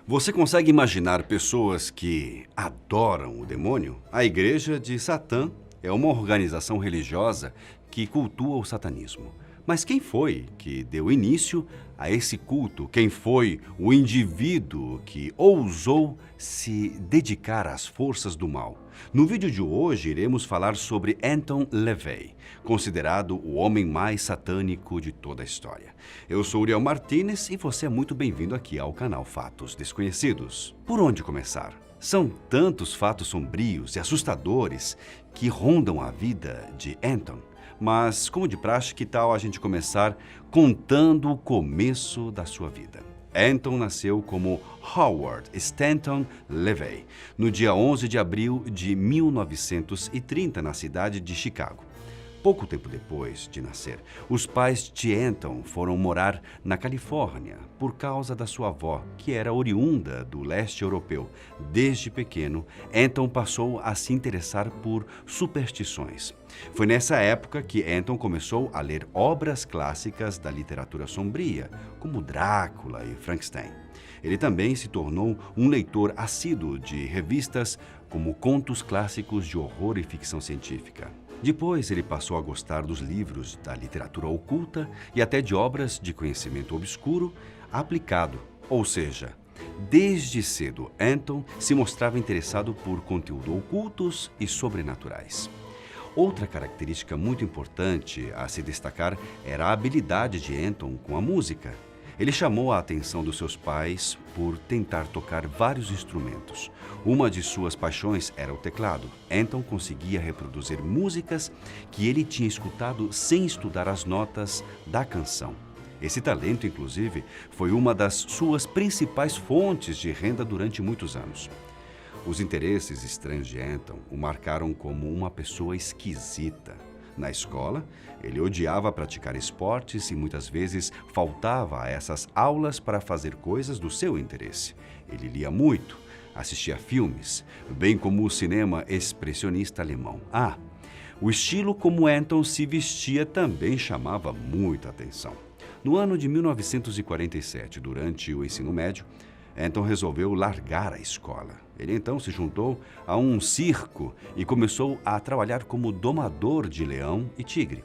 Você consegue imaginar pessoas que adoram o demônio? A Igreja de Satã é uma organização religiosa que cultua o satanismo. Mas quem foi que deu início a esse culto? Quem foi o indivíduo que ousou se dedicar às forças do mal? No vídeo de hoje, iremos falar sobre Anton LaVey, considerado o homem mais satânico de toda a história. Eu sou Uriel Martínez e você é muito bem-vindo aqui ao canal Fatos Desconhecidos. Por onde começar? São tantos fatos sombrios e assustadores que rondam a vida de Anton. Mas, como de praxe, que tal a gente começar contando o começo da sua vida? Anton nasceu como Howard Stanton LaVey, no dia 11 de abril de 1930, na cidade de Chicago. Pouco tempo depois de nascer, os pais de Anton foram morar na Califórnia por causa da sua avó, que era oriunda do leste europeu. Desde pequeno, Anton passou a se interessar por superstições. Foi nessa época que Anton começou a ler obras clássicas da literatura sombria, como Drácula e Frankenstein. Ele também se tornou um leitor assíduo de revistas como contos clássicos de horror e ficção científica. Depois, ele passou a gostar dos livros da literatura oculta e até de obras de conhecimento obscuro aplicado, ou seja, desde cedo, Anton se mostrava interessado por conteúdos ocultos e sobrenaturais. Outra característica muito importante a se destacar era a habilidade de Anton com a música. Ele chamou a atenção dos seus pais por tentar tocar vários instrumentos. Uma de suas paixões era o teclado. Anton conseguia reproduzir músicas que ele tinha escutado sem estudar as notas da canção. Esse talento, inclusive, foi uma das suas principais fontes de renda durante muitos anos. Os interesses estranhos de Anton o marcaram como uma pessoa esquisita. Na escola, ele odiava praticar esportes e muitas vezes faltava a essas aulas para fazer coisas do seu interesse. Ele lia muito, assistia filmes, bem como o cinema expressionista alemão. O estilo como Anton se vestia também chamava muita atenção. No ano de 1947, durante o ensino médio, Anton resolveu largar a escola. Ele então se juntou a um circo e começou a trabalhar como domador de leão e tigre.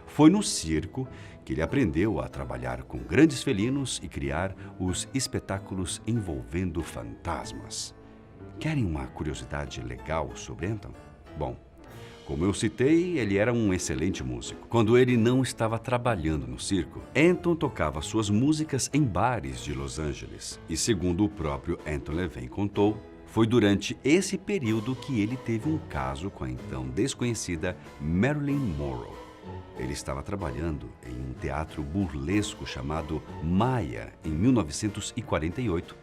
Foi no circo que ele aprendeu a trabalhar com grandes felinos e criar os espetáculos envolvendo fantasmas. Querem uma curiosidade legal sobre Anton? Bom, como eu citei, ele era um excelente músico. Quando ele não estava trabalhando no circo, Anton tocava suas músicas em bares de Los Angeles. E segundo o próprio Anton LaVey contou, foi durante esse período que ele teve um caso com a então desconhecida Marilyn Monroe. Ele estava trabalhando em um teatro burlesco chamado Maya, em 1948.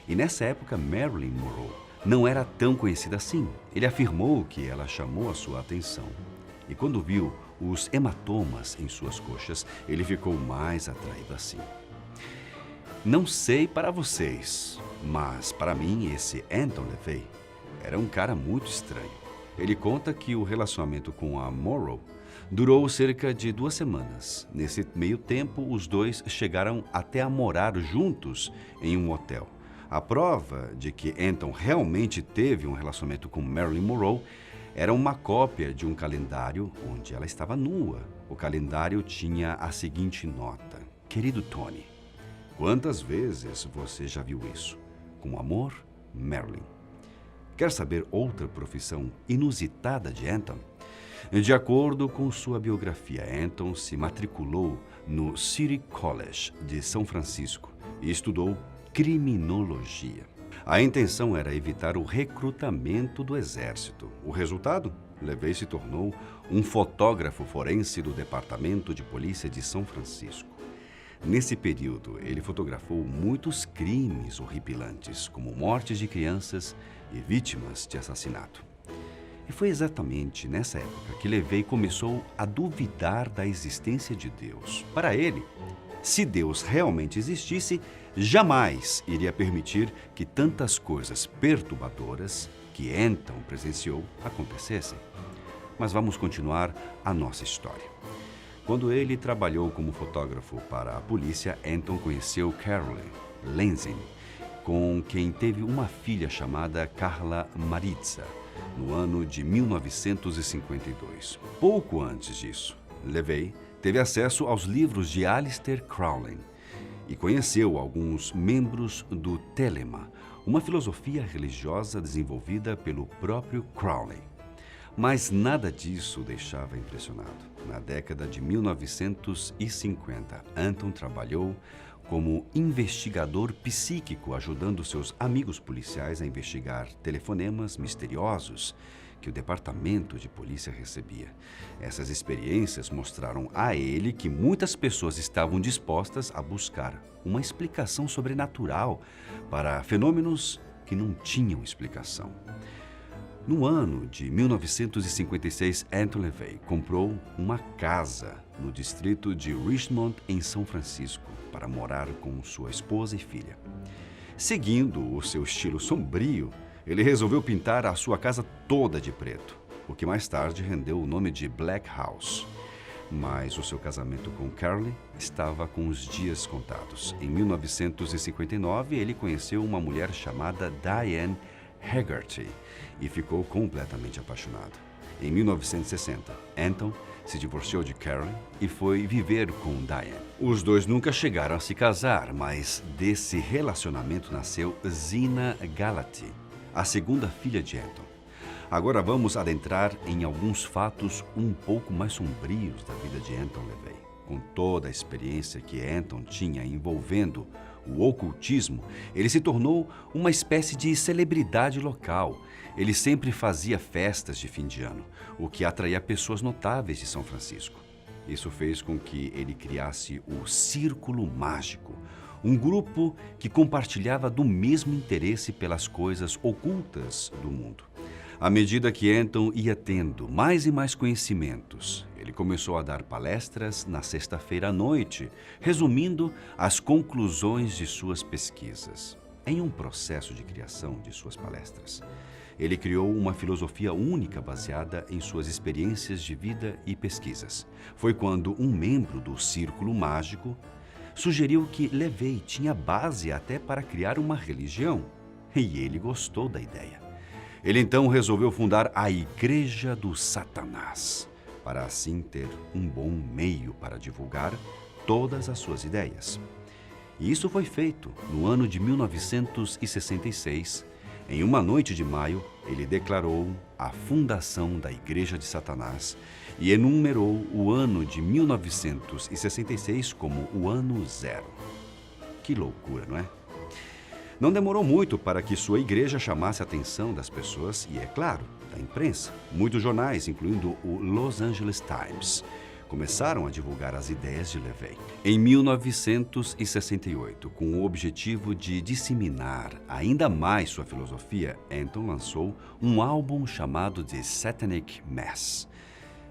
E nessa época, Marilyn Monroe não era tão conhecida assim. Ele afirmou que ela chamou a sua atenção. E quando viu os hematomas em suas coxas, ele ficou mais atraído assim. Não sei para vocês, mas para mim esse Anton LaVey era um cara muito estranho. Ele conta que o relacionamento com a Monroe durou cerca de 2 semanas. Nesse meio tempo, os dois chegaram até a morar juntos em um hotel. A prova de que Anton realmente teve um relacionamento com Marilyn Monroe era uma cópia de um calendário onde ela estava nua. O calendário tinha a seguinte nota: Querido Tony, quantas vezes você já viu isso? Com amor, Marilyn. Quer saber outra profissão inusitada de Anton? De acordo com sua biografia, Anton se matriculou no City College de São Francisco e estudou criminologia. A intenção era evitar o recrutamento do exército. O resultado? LaVey se tornou um fotógrafo forense do Departamento de Polícia de São Francisco. Nesse período, ele fotografou muitos crimes horripilantes, como mortes de crianças e vítimas de assassinato. E foi exatamente nessa época que LaVey começou a duvidar da existência de Deus. Para ele, se Deus realmente existisse, jamais iria permitir que tantas coisas perturbadoras que Anton presenciou acontecessem. Mas vamos continuar a nossa história. Quando ele trabalhou como fotógrafo para a polícia, Anton conheceu Carolyn Lenzing, com quem teve uma filha chamada Carla Maritza, no ano de 1952. Pouco antes disso, LaVey teve acesso aos livros de Aleister Crowley e conheceu alguns membros do Telema, uma filosofia religiosa desenvolvida pelo próprio Crowley. Mas nada disso o deixava impressionado. Na década de 1950, Anton trabalhou como investigador psíquico, ajudando seus amigos policiais a investigar telefonemas misteriosos que o departamento de polícia recebia. Essas experiências mostraram a ele que muitas pessoas estavam dispostas a buscar uma explicação sobrenatural para fenômenos que não tinham explicação. No ano de 1956, Anton LaVey comprou uma casa no distrito de Richmond, em São Francisco, para morar com sua esposa e filha. Seguindo o seu estilo sombrio, ele resolveu pintar a sua casa toda de preto, o que mais tarde rendeu o nome de Black House. Mas o seu casamento com Carly estava com os dias contados. Em 1959, ele conheceu uma mulher chamada Diane Hegarty e ficou completamente apaixonado. Em 1960, Anton se divorciou de Carly e foi viver com Diane. Os dois nunca chegaram a se casar, mas desse relacionamento nasceu Zina Galati, a segunda filha de Anton. Agora vamos adentrar em alguns fatos um pouco mais sombrios da vida de Anton LaVey. Com toda a experiência que Anton tinha envolvendo o ocultismo, ele se tornou uma espécie de celebridade local. Ele sempre fazia festas de fim de ano, o que atraía pessoas notáveis de São Francisco. Isso fez com que ele criasse o Círculo Mágico, um grupo que compartilhava do mesmo interesse pelas coisas ocultas do mundo. À medida que Anton ia tendo mais e mais conhecimentos, ele começou a dar palestras na sexta-feira à noite, resumindo as conclusões de suas pesquisas. Em um processo de criação de suas palestras, ele criou uma filosofia única baseada em suas experiências de vida e pesquisas. Foi quando um membro do Círculo Mágico sugeriu que LaVey tinha base até para criar uma religião, e ele gostou da ideia. Ele então resolveu fundar a Igreja do Satanás, para assim ter um bom meio para divulgar todas as suas ideias. E isso foi feito no ano de 1966. Em uma noite de maio, ele declarou a fundação da Igreja de Satanás e enumerou o ano de 1966 como o ano zero. Que loucura, não é? Não demorou muito para que sua igreja chamasse a atenção das pessoas e, é claro, da imprensa. Muitos jornais, incluindo o Los Angeles Times, começaram a divulgar as ideias de LaVey. Em 1968, com o objetivo de disseminar ainda mais sua filosofia, Anton lançou um álbum chamado de Satanic Mass,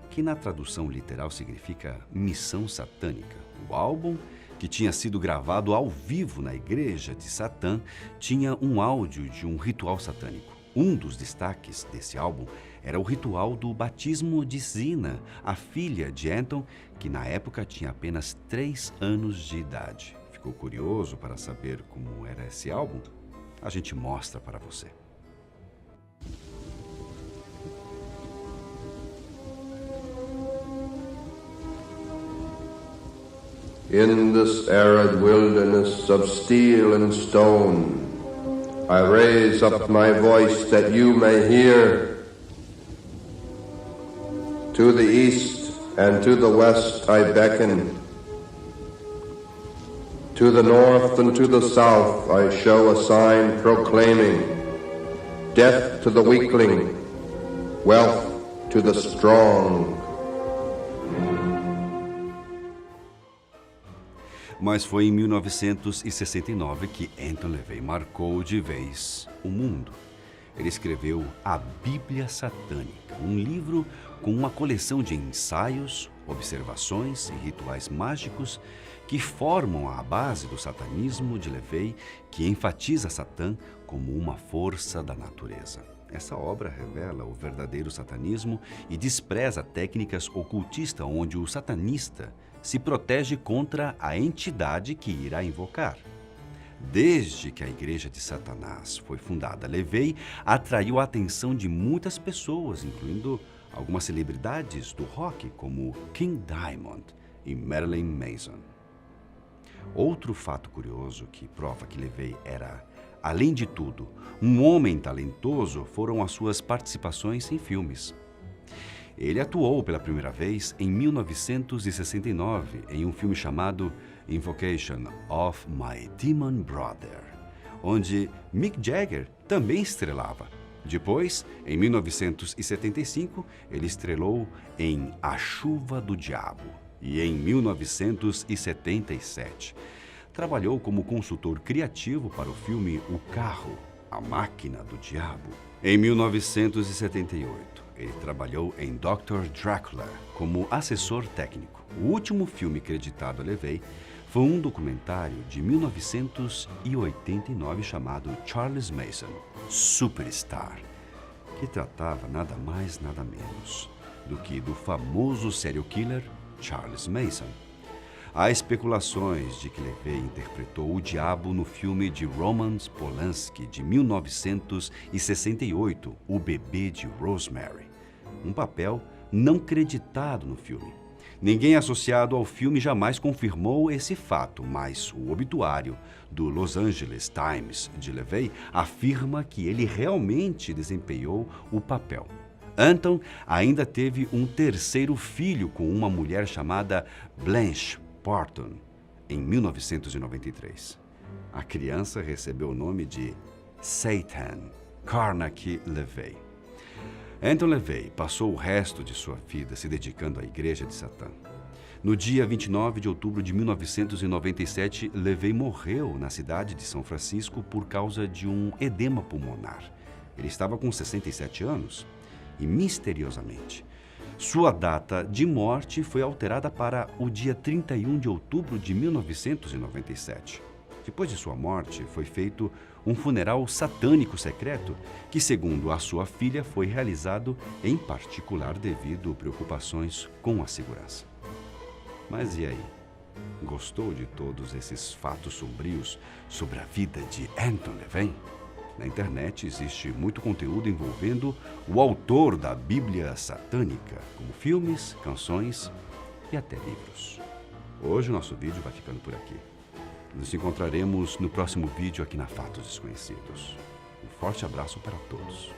que na tradução literal significa Missão Satânica. O álbum, que tinha sido gravado ao vivo na igreja de Satã, tinha um áudio de um ritual satânico. Um dos destaques desse álbum era o ritual do batismo de Zina, a filha de Anton, que na época tinha apenas 3 anos de idade. Ficou curioso para saber como era esse álbum? A gente mostra para você. In this arid wilderness of steel and stone, I raise up my voice that you may hear. To the east and to the west I beckon. To the north and to the south I show a sign proclaiming death to the weakling, wealth to the strong. Mas foi em 1969 que Anton LaVey marcou de vez o mundo. Ele escreveu a Bíblia Satânica, um livro com uma coleção de ensaios, observações e rituais mágicos que formam a base do satanismo de LaVey, que enfatiza Satã como uma força da natureza. Essa obra revela o verdadeiro satanismo e despreza técnicas ocultistas onde o satanista se protege contra a entidade que irá invocar. Desde que a Igreja de Satanás foi fundada, LaVey atraiu a atenção de muitas pessoas, incluindo algumas celebridades do rock, como King Diamond e Marilyn Manson. Outro fato curioso que prova que LaVey era, além de tudo, um homem talentoso foram as suas participações em filmes. Ele atuou pela primeira vez em 1969 em um filme chamado Invocation of My Demon Brother, onde Mick Jagger também estrelava. Depois, em 1975, ele estrelou em A Chuva do Diabo e em 1977 trabalhou como consultor criativo para o filme O Carro, a Máquina do Diabo. Em 1978, ele trabalhou em Dr. Drácula como assessor técnico. O último filme creditado a LaVey foi um documentário de 1989 chamado Charles Mason, Superstar, que tratava nada mais nada menos do que do famoso serial killer Charles Mason. Há especulações de que LaVey interpretou o diabo no filme de Roman Polanski de 1968, O Bebê de Rosemary, um papel não creditado no filme. Ninguém associado ao filme jamais confirmou esse fato, mas o obituário do Los Angeles Times de LaVey afirma que ele realmente desempenhou o papel. Anton ainda teve um terceiro filho com uma mulher chamada Blanche Porton, em 1993. A criança recebeu o nome de Satan Carnacki LaVey. Anton LaVey passou o resto de sua vida se dedicando à Igreja de Satã. No dia 29 de outubro de 1997, LaVey morreu na cidade de São Francisco por causa de um edema pulmonar. Ele estava com 67 anos e, misteriosamente, sua data de morte foi alterada para o dia 31 de outubro de 1997. Depois de sua morte, foi feito um funeral satânico secreto que, segundo a sua filha, foi realizado em particular devido a preocupações com a segurança. Mas e aí? Gostou de todos esses fatos sombrios sobre a vida de Anton LaVey? Na internet existe muito conteúdo envolvendo o autor da Bíblia satânica, como filmes, canções e até livros. Hoje o nosso vídeo vai ficando por aqui. Nos encontraremos no próximo vídeo aqui na Fatos Desconhecidos. Um forte abraço para todos.